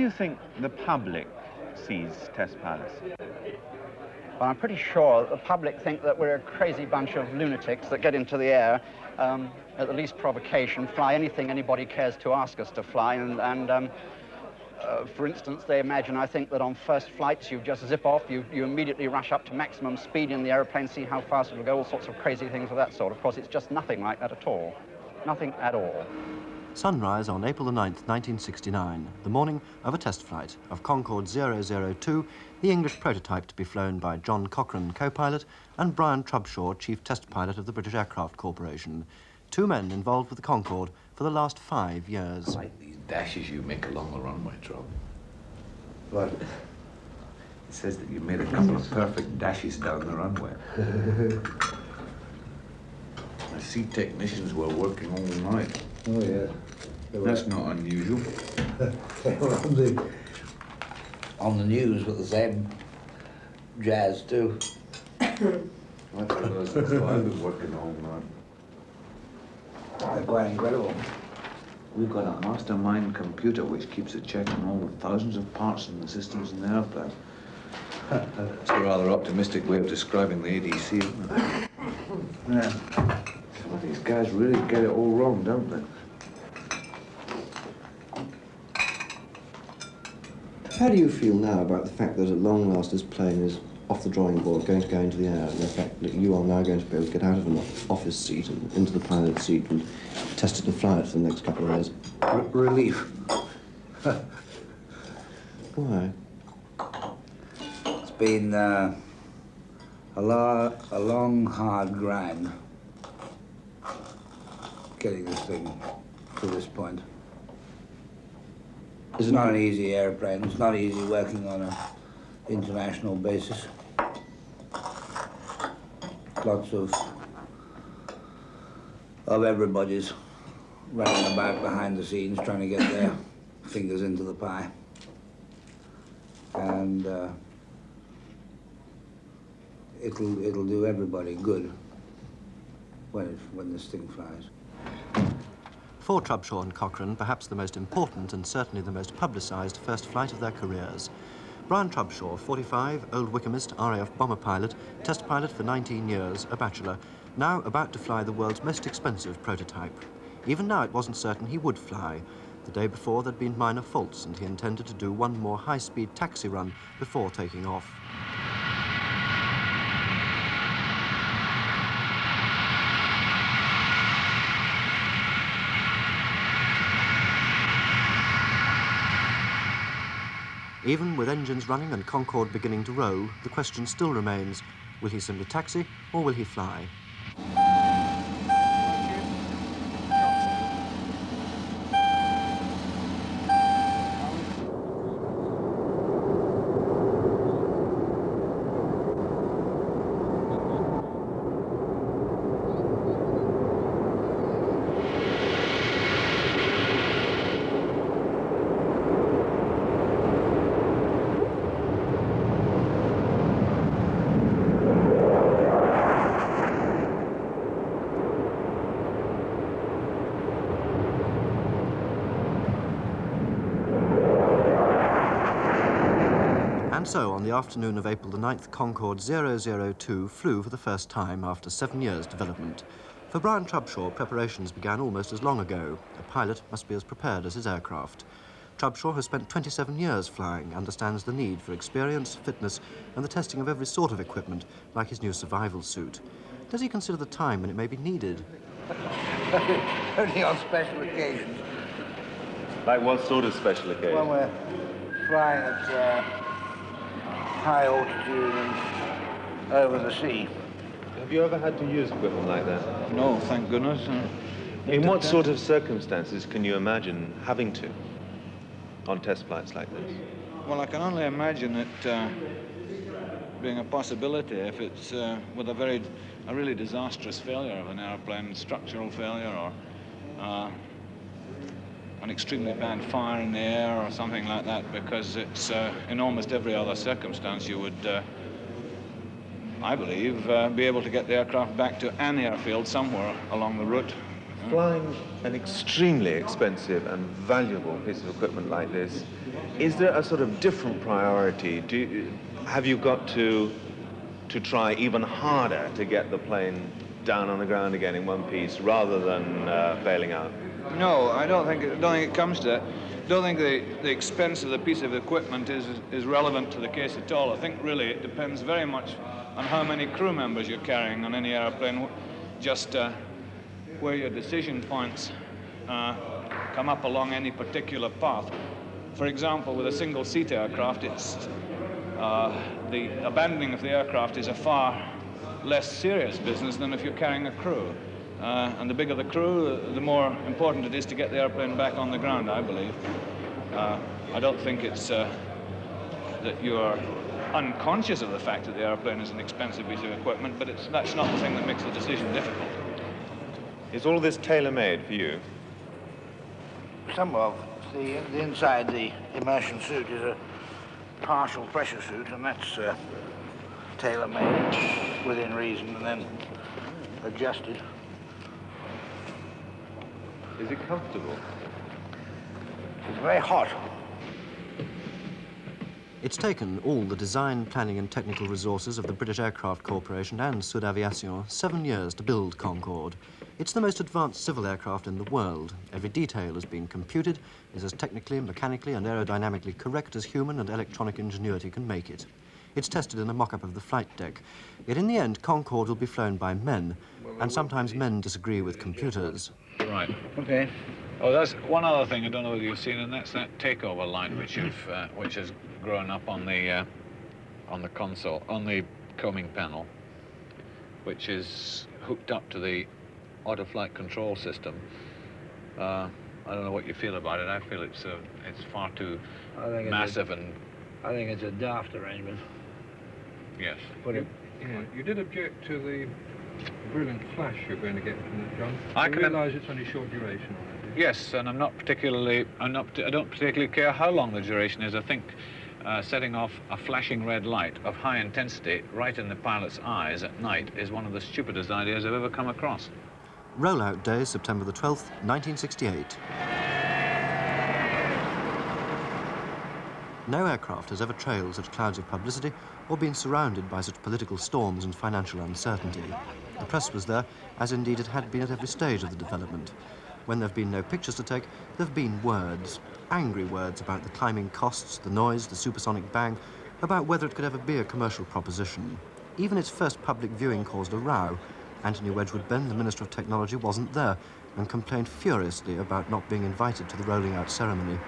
do you think the public sees test pilots? Well, I'm pretty sure the public think that we're a crazy bunch of lunatics that get into the air at the least provocation, fly anything anybody cares to ask us to fly, for instance, they imagine, I think, that on first flights you just zip off, you immediately rush up to maximum speed in the aeroplane, see how fast it'll go, all sorts of crazy things of that sort. Of course, it's just nothing like that at all. Nothing at all. Sunrise on April the 9th, 1969, the morning of a test flight of Concorde 002, the English prototype to be flown by John Cochrane, co-pilot, and Brian Trubshaw, chief test pilot of the British Aircraft Corporation. Two men involved with the Concorde for the last 5 years. I like these dashes you make along the runway, Trub. What? It says that you made a couple of perfect dashes down the runway. I see technicians were working all night. Oh, yeah. That's not unusual. They were on the news with the same jazz, too. That's because I've been working all night. They're quite incredible. We've got a mastermind computer which keeps a check on all the thousands of parts in the systems in the airplane. It's a rather optimistic way of describing the ADC, isn't it? Yeah. Some of these guys really get it all wrong, don't they? How do you feel now about the fact that at long last this plane is off the drawing board, going to go into the air, and the fact that you are now going to be able to get out of an office seat and into the pilot's seat and test it and fly it for the next couple of days? Relief. Why? It's been a long, hard grind getting this thing to this point. It's not an easy airplane. It's not easy working on an international basis. Lots of everybody's running about behind the scenes trying to get their fingers into the pie. And it'll do everybody good when this thing flies. For Trubshaw and Cochrane, perhaps the most important and certainly the most publicised first flight of their careers. Brian Trubshaw, 45, old Wickhamist, RAF bomber pilot, test pilot for 19 years, a bachelor, now about to fly the world's most expensive prototype. Even now it wasn't certain he would fly. The day before there'd been minor faults and he intended to do one more high-speed taxi run before taking off. Even with engines running and Concorde beginning to roll, the question still remains, will he simply taxi or will he fly? And so, on the afternoon of April the 9th, Concorde 002 flew for the first time after 7 years' development. For Brian Trubshaw, preparations began almost as long ago. A pilot must be as prepared as his aircraft. Trubshaw has spent 27 years flying, understands the need for experience, fitness, and the testing of every sort of equipment, like his new survival suit. Does he consider the time when it may be needed? Only on special occasions. Like what sort of special occasion? When we're flying at high altitude and over the sea. Have you ever had to use equipment like that? No, thank goodness. In what sort of circumstances can you imagine having to on test flights like this? Well, I can only imagine it being a possibility if it's with a really disastrous failure of an airplane, structural failure or an extremely bad fire in the air or something like that, because it's in almost every other circumstance you would, I believe, be able to get the aircraft back to an airfield somewhere along the route flying an extremely expensive and valuable piece of equipment like this, is there a sort of different priority? Have you got to try even harder to get the plane down on the ground again in one piece rather than bailing out? No, I don't think it comes to that. I don't think the expense of the piece of equipment is relevant to the case at all. I think really it depends very much on how many crew members you're carrying on any airplane, just where your decision points come up along any particular path. For example, with a single-seat aircraft, the abandoning of the aircraft is a far less serious business than if you're carrying a crew. And the bigger the crew, the more important it is to get the airplane back on the ground, I believe. I don't think it's that you're unconscious of the fact that the airplane is an expensive piece of equipment, but that's not the thing that makes the decision difficult. Is all this tailor-made for you? Some of the inside the immersion suit is a partial pressure suit, and that's tailor-made within reason and then adjusted. Is it comfortable? It's very hot. It's taken all the design, planning and technical resources of the British Aircraft Corporation and Sud Aviation 7 years to build Concorde. It's the most advanced civil aircraft in the world. Every detail has been computed, is as technically, mechanically and aerodynamically correct as human and electronic ingenuity can make it. It's tested in a mock-up of the flight deck. Yet in the end, Concorde will be flown by men, and sometimes men disagree with computers. Right. Okay. Oh, that's one other thing I don't know whether you've seen, and that's that takeover line which has grown up on the console, on the combing panel, which is hooked up to the auto-flight control system. I don't know what you feel about it. I feel it's far too massive and. I think it's a daft arrangement. Yes. Put it. Yeah, you did object to the brilliant flash you're going to get from it, John. I realise it's only short duration. Yes, and I don't particularly care how long the duration is. I think setting off a flashing red light of high intensity right in the pilot's eyes at night is one of the stupidest ideas I've ever come across. Rollout day, September the 12th, 1968. No aircraft has ever trailed such clouds of publicity or been surrounded by such political storms and financial uncertainty. The press was there, as indeed it had been at every stage of the development. When there have been no pictures to take, there have been words. Angry words about the climbing costs, the noise, the supersonic bang, about whether it could ever be a commercial proposition. Even its first public viewing caused a row. Anthony Wedgwood Benn, the Minister of Technology, wasn't there and complained furiously about not being invited to the rolling out ceremony.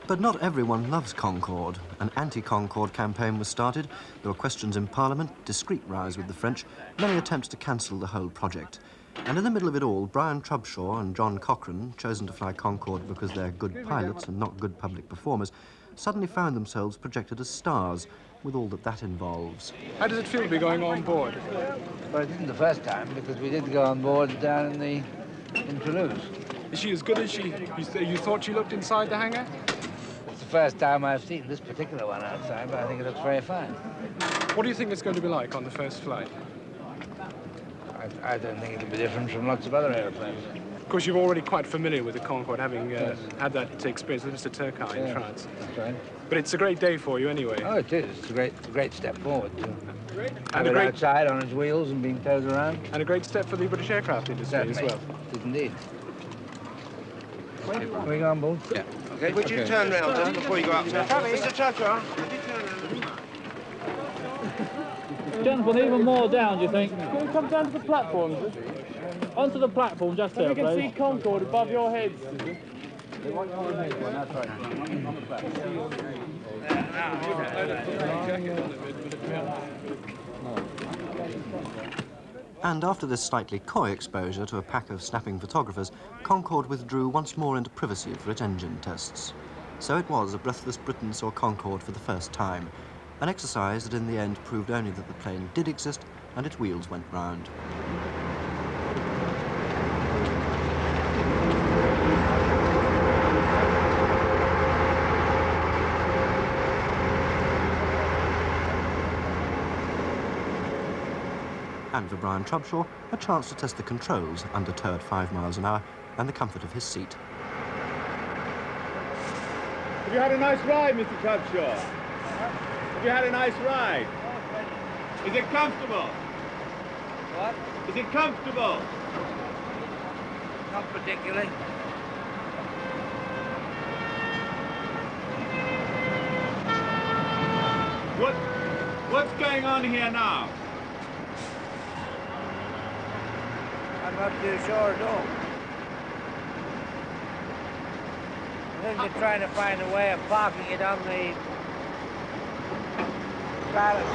But not everyone loves Concorde. An anti-Concorde campaign was started. There were questions in Parliament, discreet rows with the French, many attempts to cancel the whole project. And in the middle of it all, Brian Trubshaw and John Cochrane, chosen to fly Concorde because they're good pilots and not good public performers, suddenly found themselves projected as stars, with all that involves. How does it feel to be going on board? Well, it didn't the first time, because we did go on board down in Toulouse. Is she as good as you thought she looked inside the hangar? It's the first time I've seen this particular one outside, but I think it looks very fine. What do you think it's going to be like on the first flight? I don't think it'll be different from lots of other aeroplanes. Of course, you're already quite familiar with the Concorde, having had that experience with Mr. Turckheim in France. That's right. But it's a great day for you anyway. Oh, it is. It's a great step forward. And outside on its wheels and being towed around. And a great step for the British aircraft industry as well. It is indeed. Can we go on board? Yeah. Okay. Would you turn round then before you go up? Mr. Trubshaw, would you turn round? Gentlemen, even more down, do you think? Can we come down to the platform? Onto the platform, just there, please. So we can see Concorde above your heads. And after this slightly coy exposure to a pack of snapping photographers, Concorde withdrew once more into privacy for its engine tests. So it was a breathless Britain saw Concorde for the first time, an exercise that in the end proved only that the plane did exist and its wheels went round. And for Brian Trubshaw, a chance to test the controls under tow at 5 miles an hour and the comfort of his seat. Have you had a nice ride, Mr. Trubshaw? Have you had a nice ride? Is it comfortable? What? Is it comfortable? Not particularly. What's going on here now? I'm not too sure at all. I think they're trying to find a way of parking it on the balance.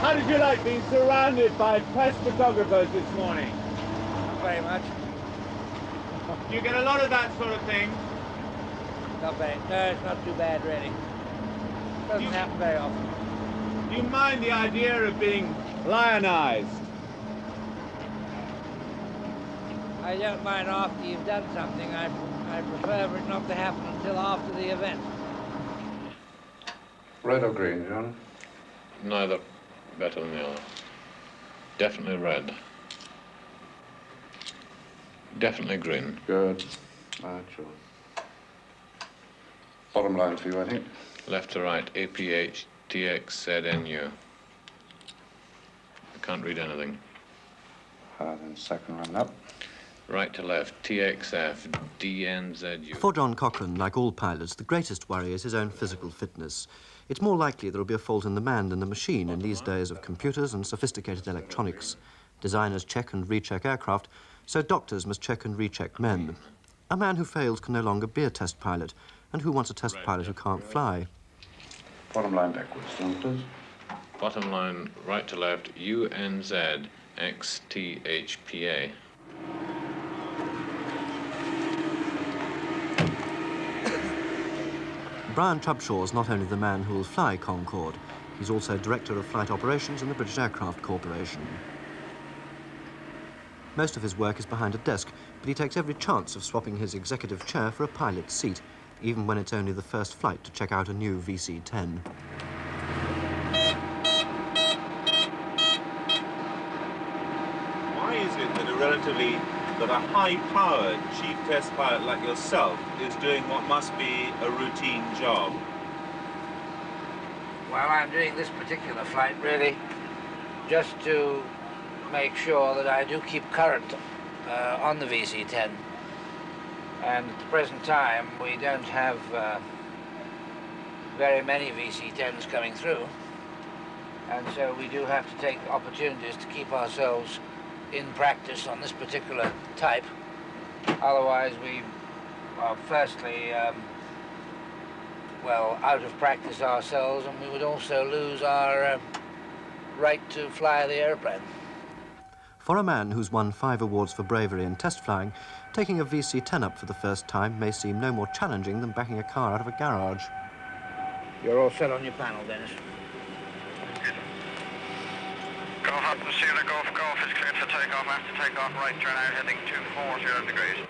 How did you like being surrounded by press photographers this morning? Not very much. Do you get a lot of that sort of thing? Not very. No, it's not too bad, really. Doesn't happen very often. Do you mind the idea of being lionized? I don't mind after you've done something. I prefer for it not to happen until after the event. Red or green, John? Neither. Better than the other. Definitely red. Definitely green. Good. Right, sure. Bottom line for you, I think. Left to right, APH, TX, ZNU. I can't read anything. Then second round up. Right to left, TXF, DNZU. For John Cochrane, like all pilots, the greatest worry is his own physical fitness. It's more likely there will be a fault in the man than the machine in these days of computers and sophisticated electronics. Designers check and recheck aircraft, so doctors must check and recheck men. A man who fails can no longer be a test pilot, and who wants a test pilot who can't fly? Bottom line backwards, John, please. Bottom line, right to left, UNZ, XTHPA. Brian Trubshaw is not only the man who will fly Concorde, he's also Director of Flight Operations in the British Aircraft Corporation. Most of his work is behind a desk, but he takes every chance of swapping his executive chair for a pilot's seat, even when it's only the first flight to check out a new VC-10. Why is it that a high-powered chief test pilot like yourself is doing what must be a routine job? Well, I'm doing this particular flight really just to make sure that I do keep current on the VC-10. And at the present time, we don't have very many VC-10s coming through. And so we do have to take opportunities to keep ourselves in practice on this particular type. Otherwise, we are firstly, well, out of practice ourselves, and we would also lose our right to fly the airplane. For a man who's won 5 awards for bravery in test flying, taking a VC-10 up for the first time may seem no more challenging than backing a car out of a garage. You're all set on your panel, Dennis. Golf Hudson, Sierra Golf is cleared for takeoff. After takeoff, right turn out, heading 240 degrees.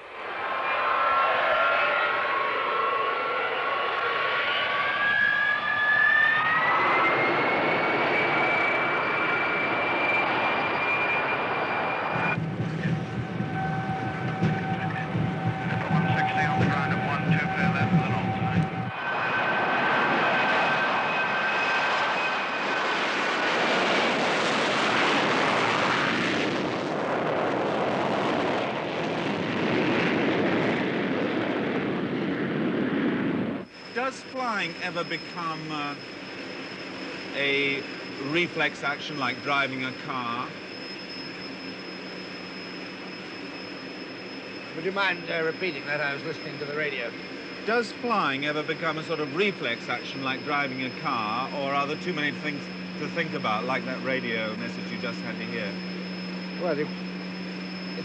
Does flying ever become a reflex action like driving a car? Would you mind repeating that? I was listening to the radio. Does flying ever become a sort of reflex action like driving a car, or are there too many things to think about, like that radio message you just had to hear? Well, it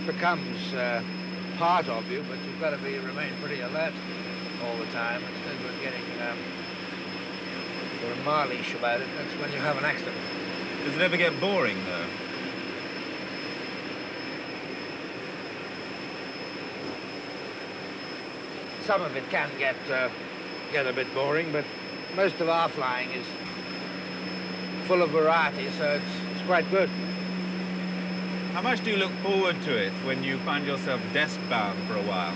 becomes part of you, but you've got to remain pretty alert all the time. Instead of getting sort of marlish about it, that's when you have an accident. Does it ever get boring, though? Some of it can get a bit boring, but most of our flying is full of variety, so it's quite good. How much do you look forward to it when you find yourself desk-bound for a while?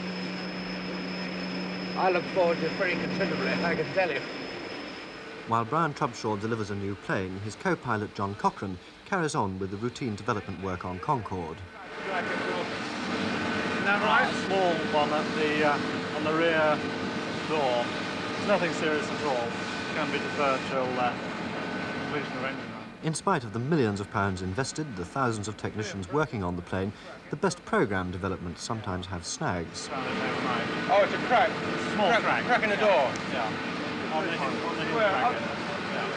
I look forward to it very considerably, I can tell you. While Brian Trubshaw delivers a new plane, his co-pilot John Cochrane carries on with the routine development work on Concorde. Isn't that right? A small one at on the rear door. It's nothing serious at all. It can be deferred till completion of engine run. In spite of the millions of pounds invested, the thousands of technicians working on the plane, the best program developments sometimes have snags. Oh, it's a crack. It's a small crack. Crack in the door. Yeah. On the hill crack. Yeah.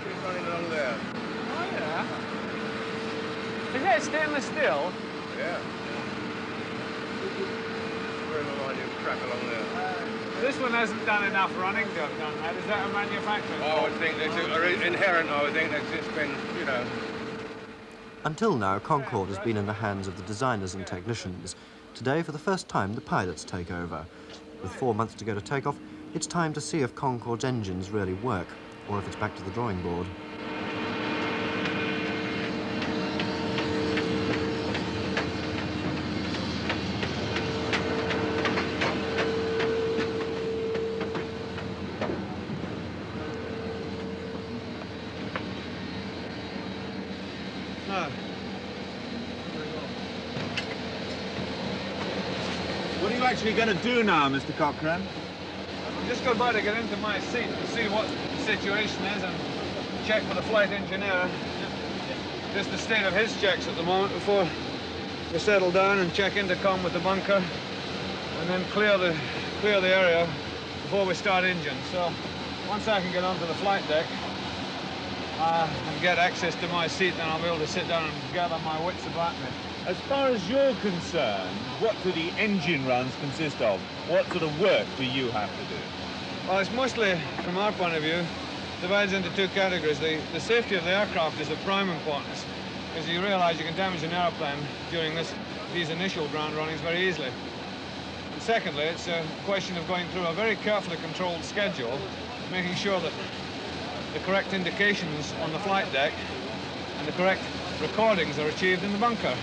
Keep running along there. Oh, yeah. Is that stainless steel? Yeah. Very well on you, crack along there. This one hasn't done enough running to have done that. Is that a manufacturing I would think that's inherent, I would think that's just been, you know. Until now, Concorde has been in the hands of the designers and technicians. Today, for the first time, the pilots take over. With 4 months to go to takeoff, it's time to see if Concorde's engines really work, or if it's back to the drawing board. What are you actually going to do now, Mr. Cochrane? I'm just going by to get into my seat to see what the situation is and check with the flight engineer. Just the state of his checks at the moment before we settle down and check intercom with the bunker and then clear the area before we start engine. So once I can get onto the flight deck and get access to my seat, then I'll be able to sit down and gather my wits about me. As far as you're concerned, what do the engine runs consist of? What sort of work do you have to do? Well, it's mostly, from our point of view, divides into two categories. The safety of the aircraft is of prime importance, because you realize you can damage an airplane during these initial ground runnings very easily. And secondly, it's a question of going through a very carefully controlled schedule, making sure that the correct indications on the flight deck and the correct recordings are achieved in the bunker.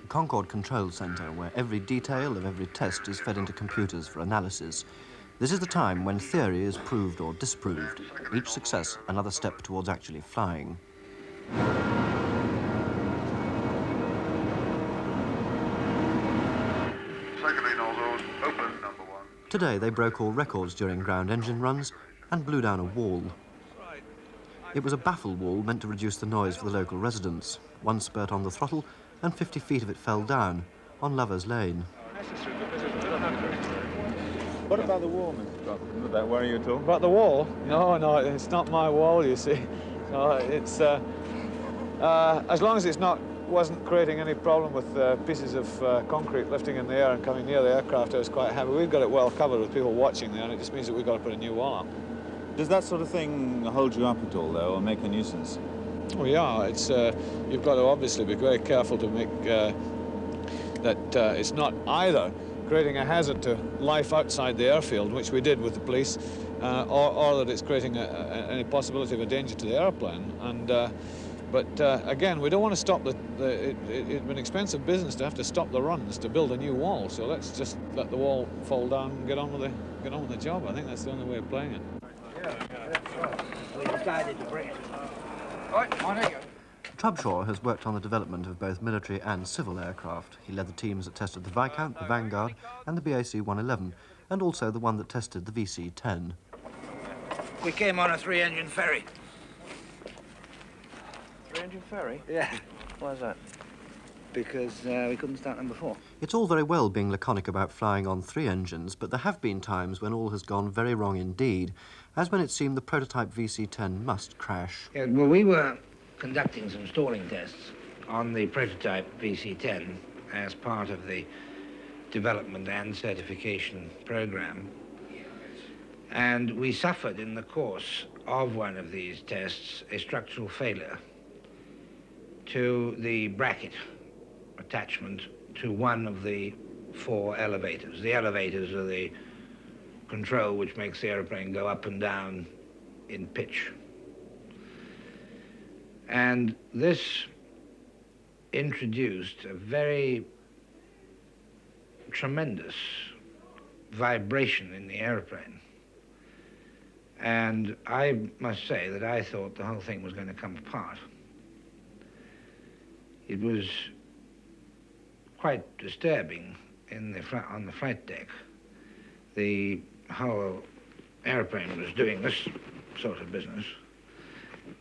The Concorde Control Centre, where every detail of every test is fed into computers for analysis. This is the time when theory is proved or disproved, each success another step towards actually flying. Today they broke all records during ground engine runs and blew down a wall. It was a baffle wall meant to reduce the noise for the local residents. One spurt on the throttle and 50 feet of it fell down on Lovers Lane. What about the wall, Mr. Cochrane? Would that worry you at all? About the wall? No, it's not my wall, you see. No, it's as long as it's wasn't creating any problem with pieces of concrete lifting in the air and coming near the aircraft, I was quite happy. We've got it well covered with people watching there, and it just means that we've got to put a new wall up. Does that sort of thing hold you up at all, though, or make a nuisance? Oh, yeah. It's you've got to obviously be very careful to make that it's not either creating a hazard to life outside the airfield, which we did with the police, or that it's creating any possibility of a danger to the airplane. And but again, we don't want to stop it's an expensive business to have to stop the runs to build a new wall. So let's just let the wall fall down and get on with the job. I think that's the only way of playing it. We decided to bring it. Trubshaw has worked on the development of both military and civil aircraft. He led the teams that tested the Viscount, the Vanguard and the BAC-111, and also the one that tested the VC-10. We came on a 3-engine ferry. 3-engine ferry? Yeah. Why is that? because we couldn't start them before. It's all very well being laconic about flying on 3 engines, but there have been times when all has gone very wrong indeed, as when it seemed the prototype VC-10 must crash. Yeah, well, we were conducting some stalling tests on the prototype VC-10 as part of the development and certification program. And we suffered in the course of one of these tests a structural failure to the bracket attachment to one of the 4 elevators. The elevators are the control which makes the aeroplane go up and down in pitch. And this introduced a very tremendous vibration in the aeroplane. And I must say that I thought the whole thing was going to come apart. It was quite disturbing on the flight deck. The whole aeroplane was doing this sort of business,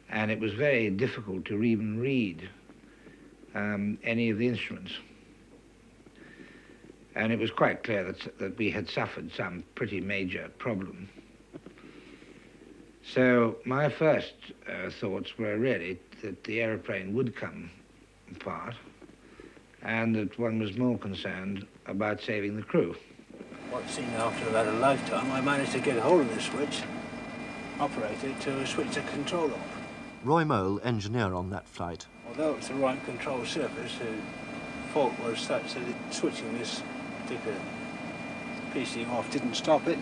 and it was very difficult to even read any of the instruments. And it was quite clear that we had suffered some pretty major problem. So my first thoughts were really that the aeroplane would come apart, and that one was more concerned about saving the crew. What seemed after about a lifetime, I managed to get hold of the switch, operate it to switch the control off. Roy Mole, engineer on that flight. Although it's the right control surface, the fault was such that switching this particular PC off didn't stop it,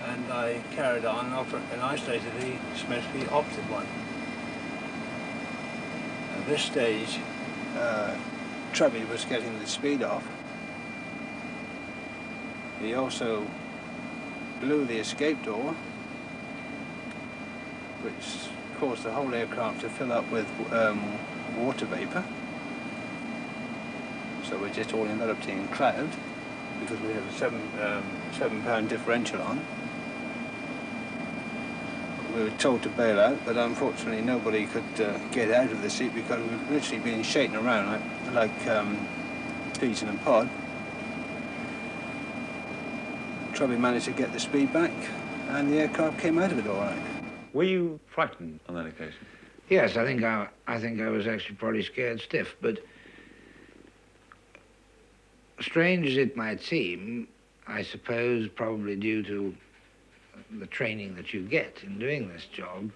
and I carried on and isolated the Smithsky opposite one. At this stage, Trubby was getting the speed off. He also blew the escape door, which caused the whole aircraft to fill up with water vapor. So we just all ended up being cloud because we had a 7 pound differential on. We were told to bail out, but unfortunately nobody could get out of the seat because we were literally being shaken around like peas in a pod. Trubby managed to get the speed back, and the aircraft came out of it all right. Were you frightened on that occasion? Yes, I think I was actually probably scared stiff, but strange as it might seem, I suppose probably due to the training that you get in doing this job,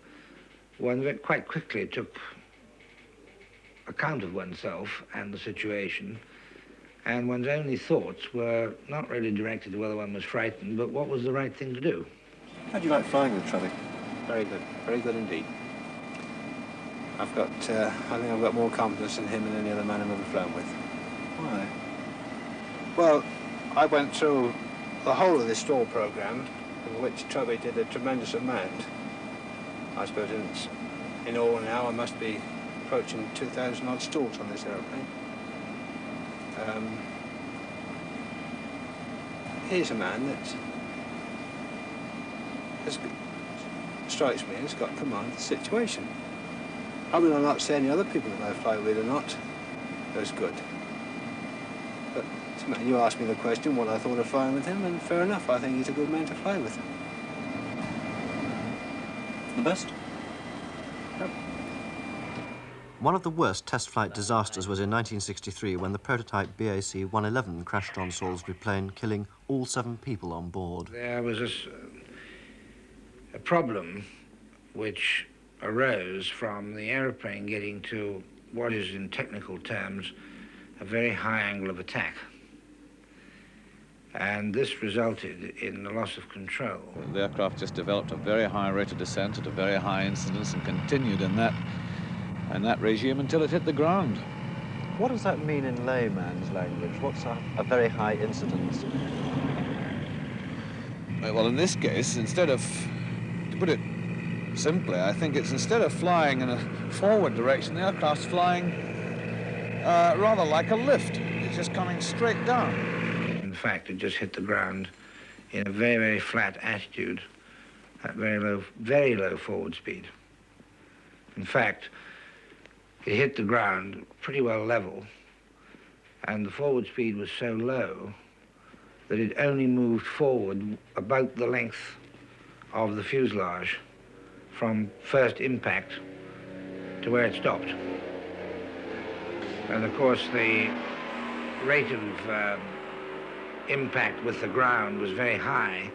one quite quickly took account of oneself and the situation, and one's only thoughts were not really directed to whether one was frightened, but what was the right thing to do. How do you like flying with Trubby? Very good indeed. I think I've got more confidence in him than any other man I've ever flown with. Why? Well, I went through the whole of this stall program, in which Trubby did a tremendous amount. I suppose in all now I must be approaching 2,000 odd stalls on this aeroplane. Here's a man that strikes me as got command of the situation. I mean, I'm not saying the other people that I fly with are not as good. But you asked me the question what I thought of flying with him, and fair enough, I think he's a good man to fly with. The best? Yep. One of the worst test flight disasters was in 1963 when the prototype BAC 111 crashed on Salisbury Plain, killing all 7 people on board. There was a problem which arose from the aeroplane getting to what is in technical terms a very high angle of attack. And this resulted in the loss of control. The aircraft just developed a very high rate of descent at a very high incidence and continued in that regime until it hit the ground. What does that mean in layman's language? What's a very high incidence? Well, in this case, instead of, to put it simply, I think it's instead of flying in a forward direction, the aircraft's flying rather like a lift. It's just coming straight down. In fact, it just hit the ground in a very, very flat attitude at very low forward speed. In fact, it hit the ground pretty well level and the forward speed was so low that it only moved forward about the length of the fuselage from first impact to where it stopped. And of course the rate of impact with the ground was very high.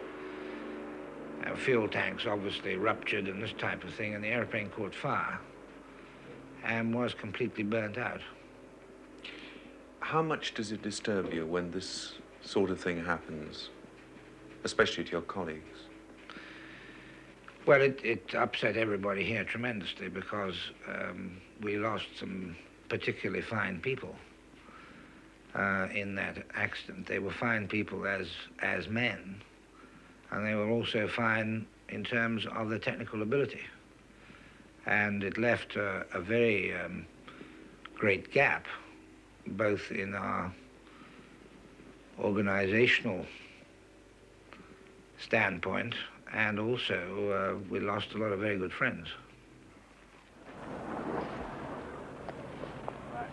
Fuel tanks obviously ruptured and this type of thing, and the airplane caught fire and was completely burnt out. How much does it disturb you when this sort of thing happens, especially to your colleagues? Well, it upset everybody here tremendously because we lost some particularly fine people in that accident. They were fine people as men, and they were also fine in terms of their technical ability. And it left a very great gap, both in our organizational standpoint, and also we lost a lot of very good friends.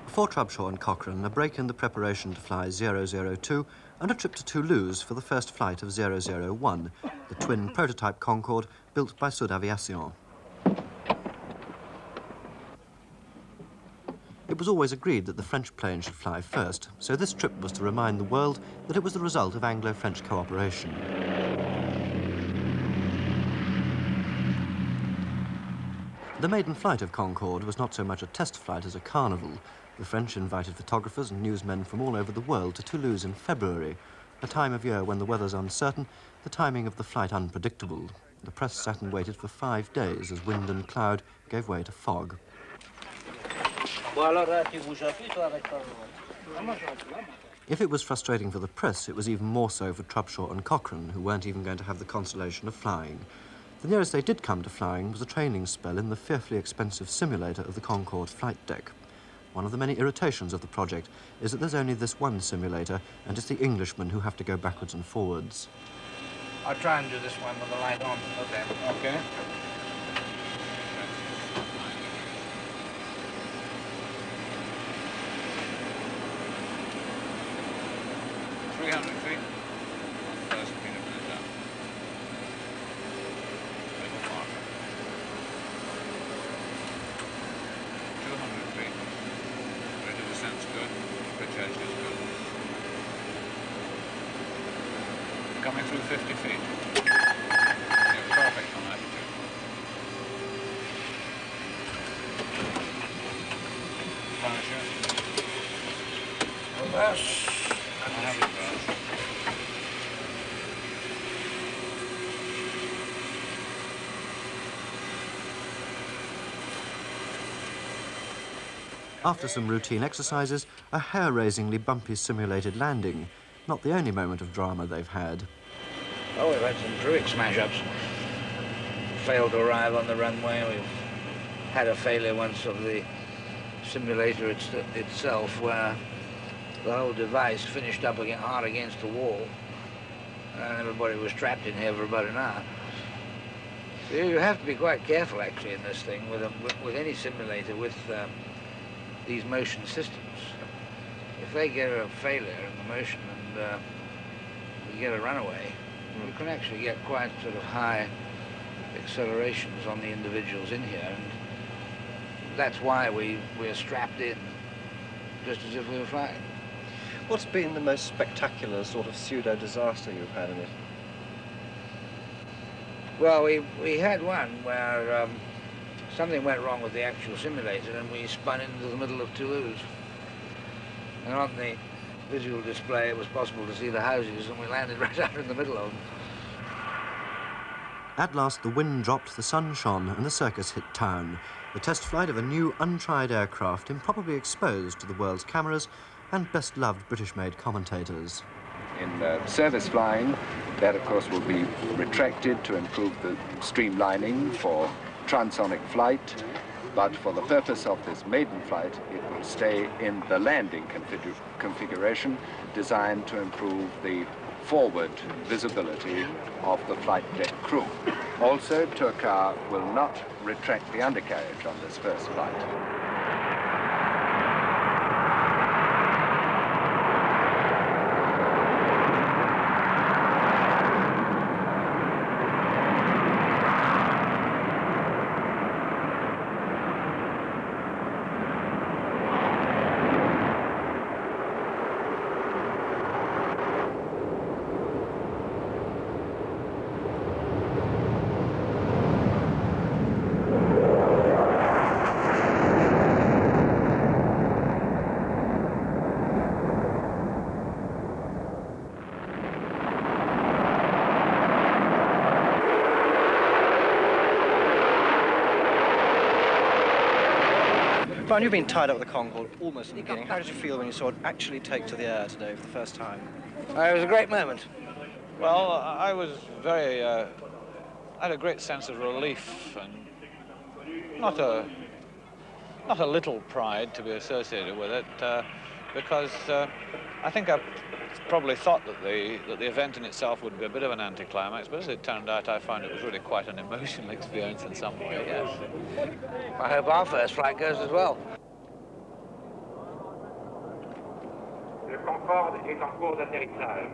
For Trubshaw and Cochrane, a break in the preparation to fly 002 and a trip to Toulouse for the first flight of 001, the twin prototype Concorde built by Sud Aviation. It was always agreed that the French plane should fly first, so this trip was to remind the world that it was the result of Anglo-French cooperation. The maiden flight of Concorde was not so much a test flight as a carnival. The French invited photographers and newsmen from all over the world to Toulouse in February, a time of year when the weather's uncertain, the timing of the flight unpredictable. The press sat and waited for 5 days as wind and cloud gave way to fog. If it was frustrating for the press, it was even more so for Trubshaw and Cochrane, who weren't even going to have the consolation of flying. The nearest they did come to flying was a training spell in the fearfully expensive simulator of the Concorde flight deck. One of the many irritations of the project is that there's only this one simulator, and it's the Englishmen who have to go backwards and forwards. I'll try and do this one with the light on. Okay. Okay. Coming through 50 feet. You're perfect on attitude. Parachute. Reverse. I have reverse. After some routine exercises, a hair-raisingly bumpy simulated landing. Not the only moment of drama they've had. Oh, we've had some terrific smash-ups. Failed to arrive on the runway. We've had a failure once of the simulator itself where the whole device finished up hard against the wall. And everybody was trapped in here for about an hour. So you have to be quite careful, actually, in this thing, with any simulator, with these motion systems. If they get a failure in the motion and you get a runaway, you can actually get quite sort of high accelerations on the individuals in here, and that's why we're strapped in, just as if we were flying. What's been the most spectacular sort of pseudo-disaster you've had in it? Well, we had one where something went wrong with the actual simulator and we spun into the middle of Toulouse. And on the visual display, it was possible to see the houses, and we landed right out in the middle of them. At last, the wind dropped, the sun shone, and the circus hit town. The test flight of a new, untried aircraft, improbably exposed to the world's cameras and best-loved British-made commentators. In service flying, that, of course, will be retracted to improve the streamlining for transonic flight. But for the purpose of this maiden flight, it will stay in the landing configuration designed to improve the forward visibility of the flight deck crew. Also, Turcar will not retract the undercarriage on this first flight. Brian, you've been tied up with the Concorde almost from the beginning. How did you feel when you saw it actually take to the air today for the first time? It was a great moment. Well, I was very, I had a great sense of relief and not a little pride to be associated with it, because I think I probably thought that the event in itself would be a bit of an anticlimax, but as it turned out, I found it was really quite an emotional experience in some way, yes. I hope our first flight goes as well. Le Concorde est en cours d'atterrissage.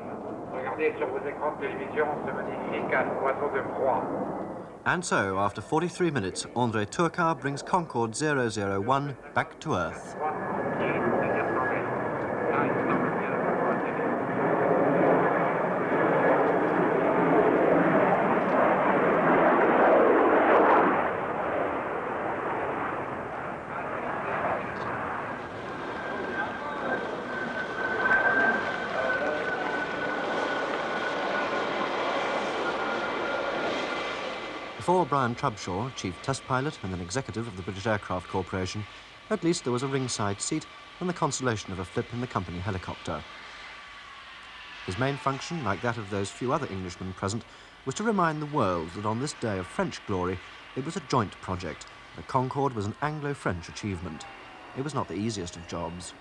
Regardez sur vos écrans de télévision ce magnifique oiseau de proie. And so, after 43 minutes, André Turcar brings Concorde 001 back to Earth. Before Brian Trubshaw, chief test pilot and an executive of the British Aircraft Corporation, at least there was a ringside seat and the consolation of a flip in the company helicopter. His main function, like that of those few other Englishmen present, was to remind the world that on this day of French glory, it was a joint project. The Concorde was an Anglo-French achievement. It was not the easiest of jobs.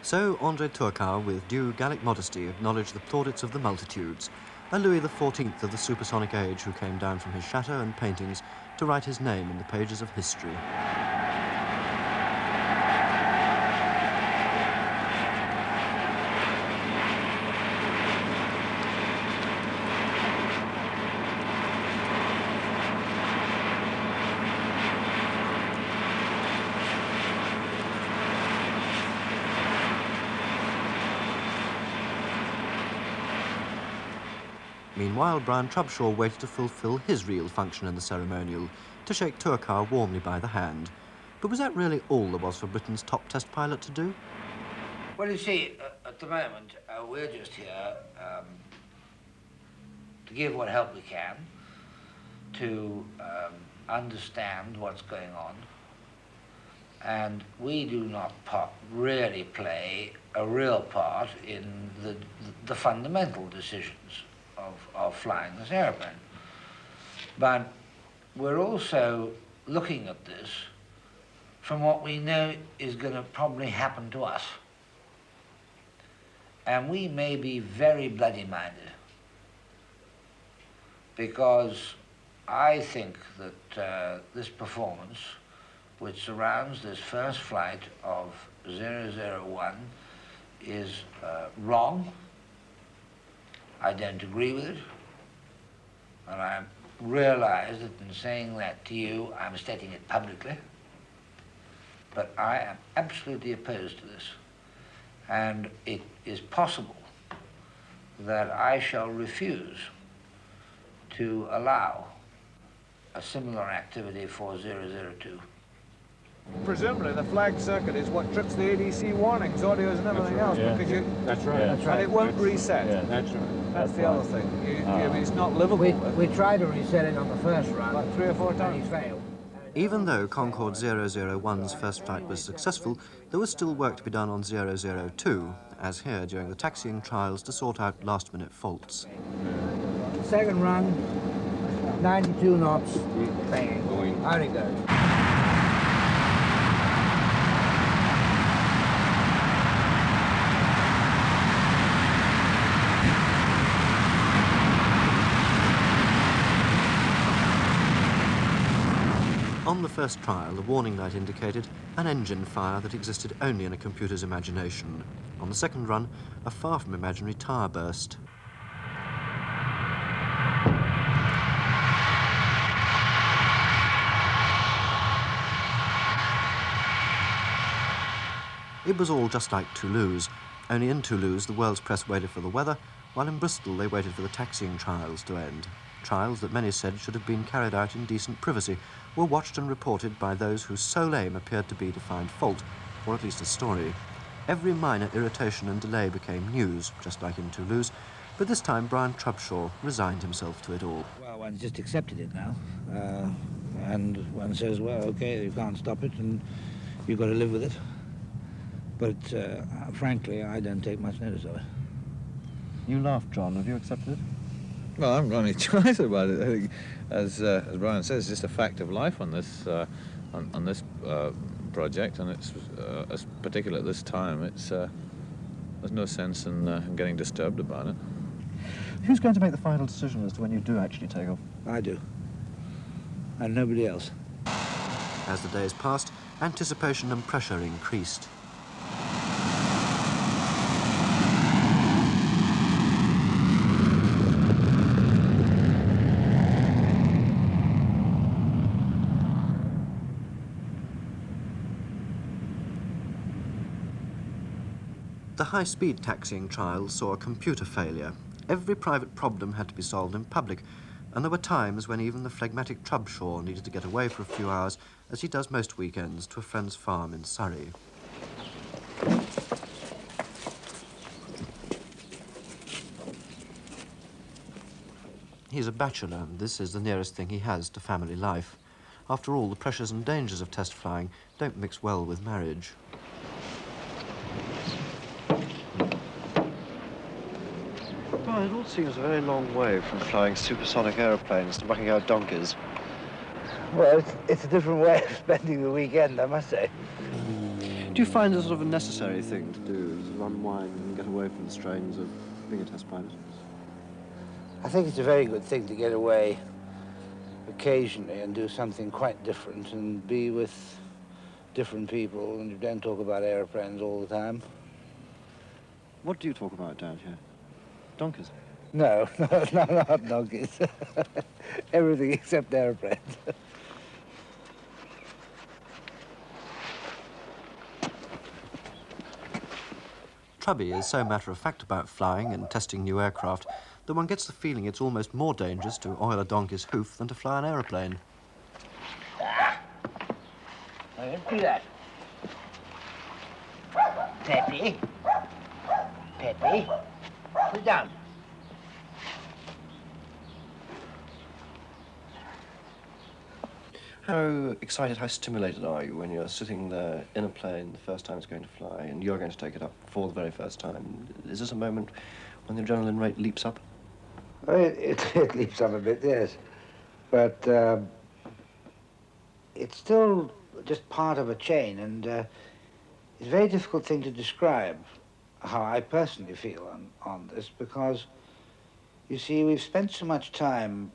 So André Turcar, with due Gallic modesty, acknowledged the plaudits of the multitudes, a Louis XIV of the supersonic age who came down from his chateau and paintings to write his name in the pages of history. Meanwhile, Brian Trubshaw waited to fulfil his real function in the ceremonial, to shake Turcar warmly by the hand. But was that really all there was for Britain's top test pilot to do? Well, you see, at the moment, we're just here to give what help we can, to understand what's going on, and we do not really play a real part in the fundamental decisions of flying this airplane. But we're also looking at this from what we know is going to probably happen to us. And we may be very bloody-minded, because I think that this performance, which surrounds this first flight of 001, is wrong. I don't agree with it, and I realize that in saying that to you, I'm stating it publicly, but I am absolutely opposed to this, and it is possible that I shall refuse to allow a similar activity for 002. Presumably the flag circuit is what trips the ADC warnings, audios and everything else, because you... That's right. That's right. And it won't reset. Yeah, that's right. That's the other thing. It's not livable. We tried to reset it on the first run. Like 3 or 4 times. And he failed. Even though Concorde 001's first flight was successful, there was still work to be done on 002, as here during the taxiing trials to sort out last-minute faults. Second run, 92 knots, bang. Out it goes. On the first trial, the warning light indicated an engine fire that existed only in a computer's imagination. On the second run, a far from imaginary tire burst. It was all just like Toulouse, only in Toulouse the world's press waited for the weather, while in Bristol they waited for the taxiing trials to end. Trials that many said should have been carried out in decent privacy, were watched and reported by those whose sole aim appeared to be to find fault, or at least a story. Every minor irritation and delay became news, just like in Toulouse, But this time Brian Trubshaw resigned himself to it all. Well, one's just accepted it now. And one says, well, OK, you can't stop it, and you've got to live with it. But frankly, I don't take much notice of it. You laughed, John. Have you accepted it? Well, I haven't got any choice about it. I think, as Brian says, it's just a fact of life on this project, and it's particularly at this time. It's there's no sense in getting disturbed about it. Who's going to make the final decision as to when you do actually take off? I do. And nobody else. As the days passed, anticipation and pressure increased. The high-speed taxiing trials saw a computer failure. Every private problem had to be solved in public, and there were times when even the phlegmatic Trubshaw needed to get away for a few hours, as he does most weekends, to a friend's farm in Surrey. He's a bachelor, and this is the nearest thing he has to family life. After all, the pressures and dangers of test flying don't mix well with marriage. Well, it all seems a very long way from flying supersonic aeroplanes to mucking out donkeys. Well, it's a different way of spending the weekend, I must say. Do you find it sort of a necessary thing to do, to unwind and get away from the strains of being a test pilot? I think it's a very good thing to get away occasionally and do something quite different and be with different people, and you don't talk about aeroplanes all the time. What do you talk about down here? Donkeys? No, not donkeys. Everything except aeroplanes. Trubby is so matter-of-fact about flying and testing new aircraft that one gets the feeling it's almost more dangerous to oil a donkey's hoof than to fly an aeroplane. I didn't do that. Peppy. Peppy. Sit down. How excited, how stimulated are you when you're sitting there in a plane the first time it's going to fly and you're going to take it up for the very first time? Is this a moment when the adrenaline rate leaps up? Well, it leaps up a bit, yes. But it's still just part of a chain, and it's a very difficult thing to describe how I personally feel on this, because, you see, we've spent so much time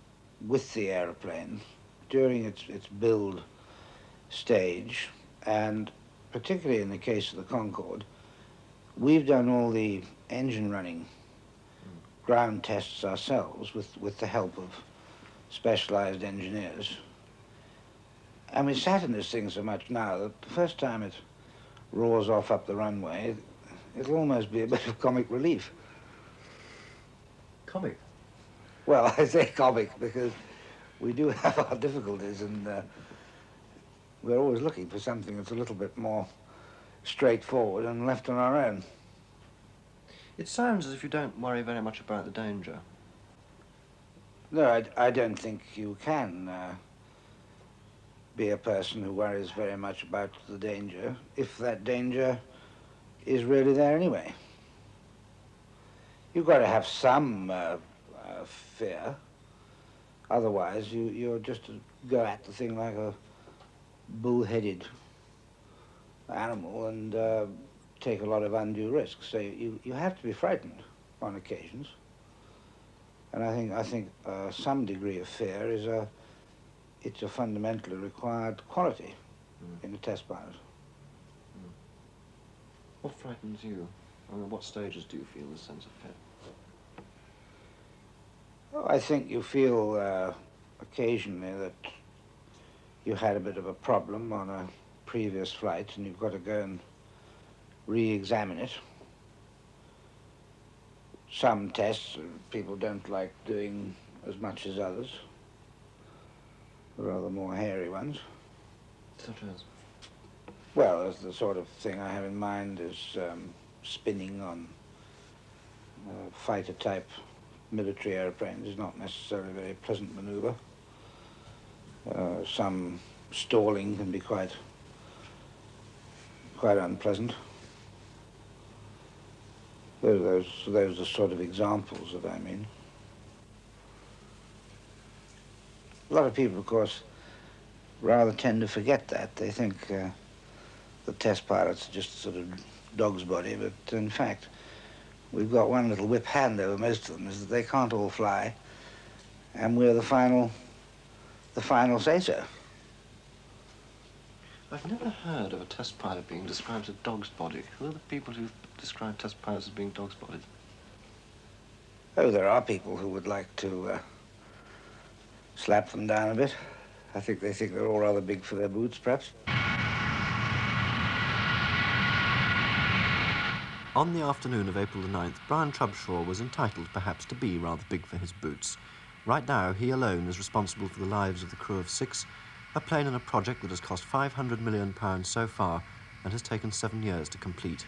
with the aeroplane during its build stage, and particularly in the case of the Concorde, we've done all the engine running ground tests ourselves with the help of specialized engineers. And we sat in this thing so much now that the first time it roars off up the runway, it'll almost be a bit of comic relief. Comic? Well, I say comic because we do have our difficulties, and we're always looking for something that's a little bit more straightforward and left on our own. It sounds as if you don't worry very much about the danger. No, I don't think you can be a person who worries very much about the danger if that danger is really there anyway. You've got to have some fear. Otherwise, you're just to go at the thing like a bull-headed animal and take a lot of undue risks. So you have to be frightened on occasions. And I think some degree of fear is it's a fundamentally required quality in a test pilot. What frightens you? I mean, what stages do you feel this sense of fear? Well, I think you feel occasionally that you had a bit of a problem on a previous flight and you've got to go and re-examine it. Some tests people don't like doing as much as others, the rather more hairy ones. Such as? Well, as the sort of thing I have in mind is spinning on fighter-type military airplanes is not necessarily a very pleasant maneuver. Some stalling can be quite unpleasant. Those are the sort of examples that I mean. A lot of people, of course, rather tend to forget that. They think the test pilots are just sort of dog's body, but in fact, we've got one little whip hand over most of them, is that they can't all fly, and we're the final say-so. I've never heard of a test pilot being described as a dog's body. Who are the people who describe test pilots as being dog's bodies? Oh, there are people who would like to slap them down a bit. I think they think they're all rather big for their boots, perhaps. On the afternoon of April the 9th, Brian Trubshaw was entitled perhaps to be rather big for his boots. Right now, he alone is responsible for the lives of the crew of 6, a plane and a project that has cost £500 million so far and has taken 7 years to complete.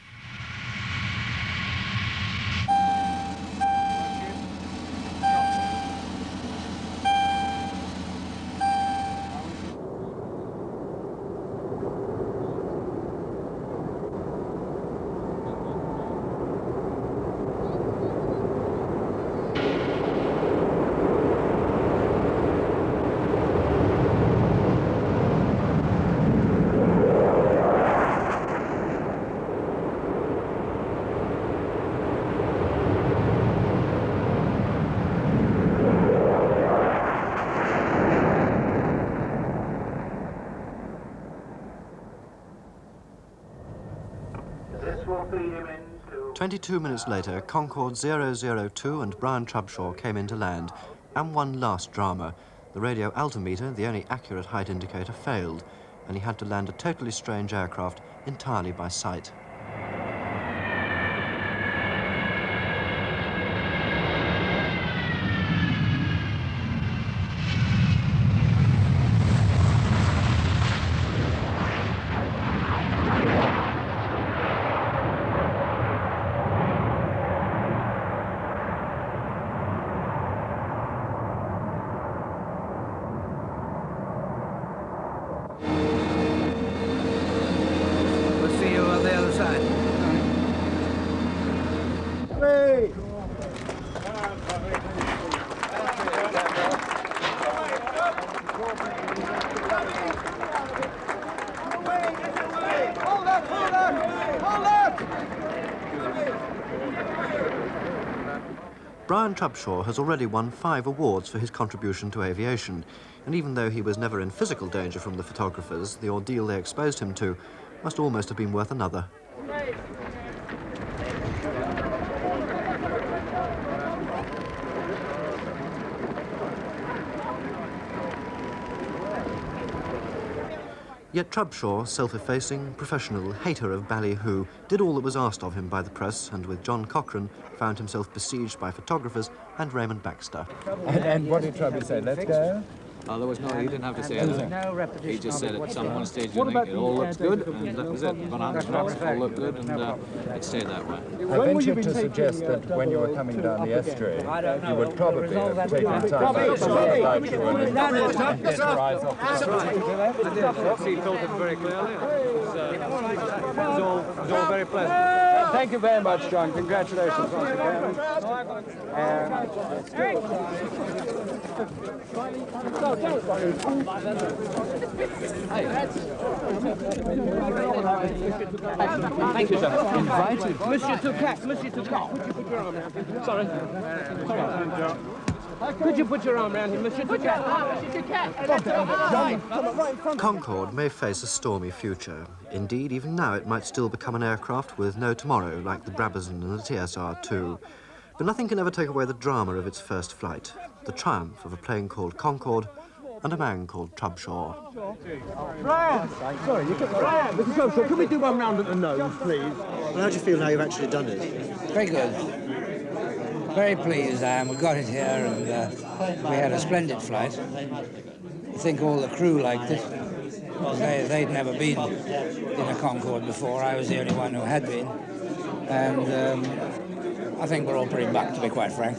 This will feed him into... 22 minutes later, Concorde 002 and Brian Trubshaw came in to land, and one last drama. The radio altimeter, the only accurate height indicator, failed, and he had to land a totally strange aircraft entirely by sight. Brian Trubshaw has already won 5 awards for his contribution to aviation, and even though he was never in physical danger from the photographers, the ordeal they exposed him to must almost have been worth another. Yet Trubshaw, self-effacing, professional, hater of ballyhoo, did all that was asked of him by the press, and with John Cochrane, found himself besieged by photographers and Raymond Baxter. And what did Trubby say? Let's go? There was no, he didn't have to say anything. He just said at some one stage, you think it all looks good, and that was it. Bananas straps all looked good, and it stayed that way. I venture to suggest that when you were coming down the estuary, you would probably have taken time to slide through and get your eyes off the sun. I did. The sea filtered very clearly. It was all very pleasant. Thank you very much, John. Congratulations once again. Thank you, sir. Invited. Monsieur Touquet. Monsieur Touquet. Sorry. Could you put your arm around him, Monsieur Touquet? Concorde may face a stormy future. Indeed, even now it might still become an aircraft with no tomorrow, like the Brabazon and the TSR-2. But nothing can ever take away the drama of its first flight, the triumph of a plane called Concorde and a man called Trubshaw. Brian! Sorry, Brian! Mr. Trubshaw, can we do one round at the nose, please? Well, how do you feel now you've actually done it? Very good. Very pleased I am. We got it here and we had a splendid flight. I think all the crew liked it. They'd never been in a Concorde before. I was the only one who had been. And I think we're all pretty bucked, to be quite frank.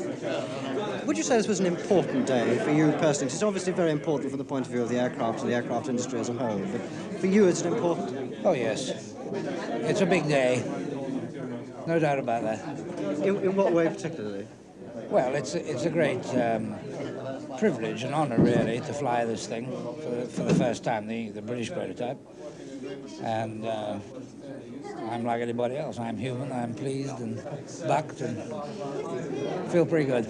Would you say this was an important day for you personally? It's obviously very important from the point of view of the aircraft and the aircraft industry as a whole, but for you, is it important? Oh, yes. It's a big day. No doubt about that. In what way particularly? Well, it's a great privilege and honour, really, to fly this thing for the first time, the British prototype. And I'm like anybody else. I'm human, I'm pleased and bucked and feel pretty good.